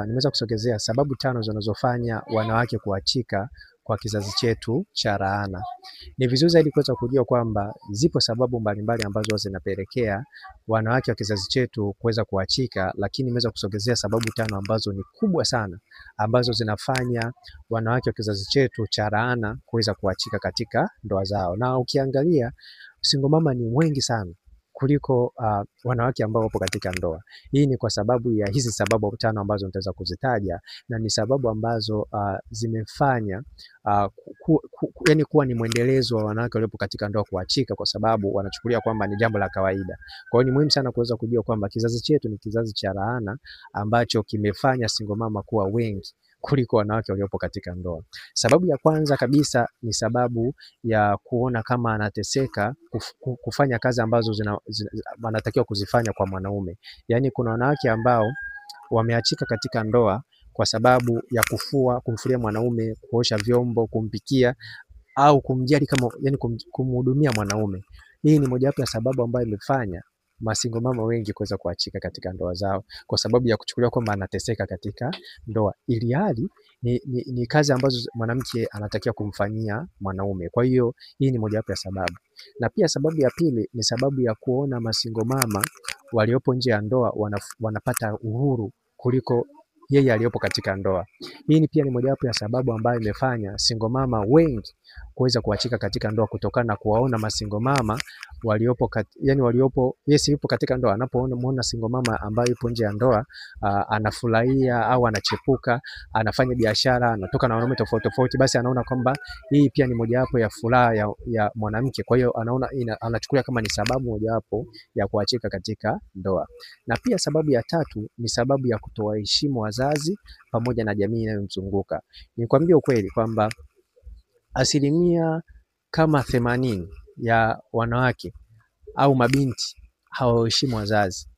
nimeweza kusogezea sababu 5 zinazofanya wanawake kuachika kwa kizazi chetu cha laana. Ni vizuri zaidi kuweza kujua kwamba zipo sababu mbalimbali ambazo zinapelekea wanawake wa kizazi chetu kuweza kuachika, lakini nimeweza kusogezea sababu 5 ambazo ni kubwa sana ambazo zinafanya wanawake wa kizazi chetu cha laana kuweza kuachika katika ndoa zao. Na ukiangalia single mama ni wengi sana kuliko wanawake ambao wapo katika ndoa. Hii ni kwa sababu ya hizi sababu 5 ambazo nitaweza kuzitaja, na ni sababu ambazo zimefanya yani kuwa ni mwendelezo wa wanawake waliopo katika ndoa kuachika, kwa sababu wanachukulia kwamba ni jambo la kawaida. Kwa hiyo ni muhimu sana kuweza kujua kwamba kizazi chetu ni kizazi cha laana ambacho kimefanya single mama kuwa wengi kuliko wanawake waliopo katika ndoa. Sababu ya kwanza kabisa ni sababu ya kuona kama anateseka kufanya kazi ambazo wanatakiwa kuzifanya kwa mwanaume. Yaani kuna wanawake ambao wameachika katika ndoa kwa sababu ya kufua, kumfulia mwanaume, kuosha vyombo, kumpikia au kumjali kama yani kumhudumia mwanaume. Hii ni mojawapo ya sababu ambayo imefanya masingo mama wengi kuweza kuachika katika ndoa zao, kwa sababu ya kuchukuliwa kwamba anateseka katika ndoa, ili hali ni kazi ambazo mwanamke anatakiwa kumfanyia mwanaume. Kwa hiyo hii ni mojawapo ya sababu. Na pia sababu ya pili ni sababu ya kuona masingo mama waliopo nje ya ndoa wanapata uhuru kuliko yeye aliyopo katika ndoa. Hii pia ni mojawapo ya sababu ambayo imefanya single mama wengi kuweza kuachika katika ndoa, kutokana na kuwaona masingle mama waliopo yupo katika ndoa, anapoona single mama ambaye yupo nje ya ndoa anafurahia au anachepuka, anafanya biashara, anatoka na wanaume tofauti tofauti, basi anaona kwamba hii pia ni mojawapo ya furaha ya mwanamke. Kwa hiyo anachukulia kama ni sababu mojawapo ya kuachika katika ndoa. Na pia sababu ya tatu ni sababu ya kutowaheshimu wazazi pamoja na jamii inayomzunguka. Nikwambie ukweli kwamba asilimia kama 80 ya wanawake au mabinti hawaheshimu wazazi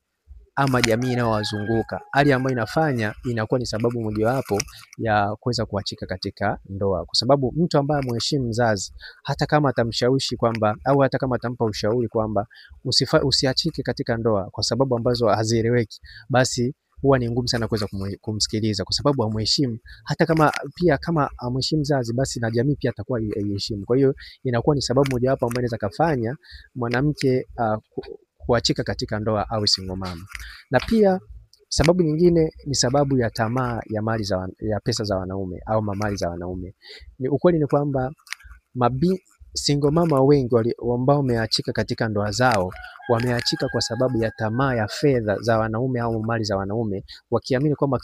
ama jamii inayowazunguka, hali ambayo inafanya inakuwa ni sababu mojawapo ya kuweza kuachika katika ndoa. Kwa sababu mtu ambaye mheshimu mzazi, hata kama atamshawishi kwamba au hata kama atampa ushauri kwamba usiachike katika ndoa kwa sababu ambazo hazieleweki, basi huwa ni ngumu sana kuweza kumsikiliza, kwa sababu amheshimu. Hata kama amheshimu mzazi, basi na jamii pia atakuwa aiheshimu. Kwa hiyo inakuwa ni sababu mojawapo ambayo inaweza kufanya mwanamke kuachika katika ndoa au single mama. Na pia sababu nyingine ni sababu ya tamaa ya pesa za wanaume au mali za wanaume. Ukweli ni kwamba single mama wengi ambao wameachika katika ndoa zao wameachika kwa sababu ya tamaa ya fedha za wanaume au mali za wanaume, wakiamini kwamba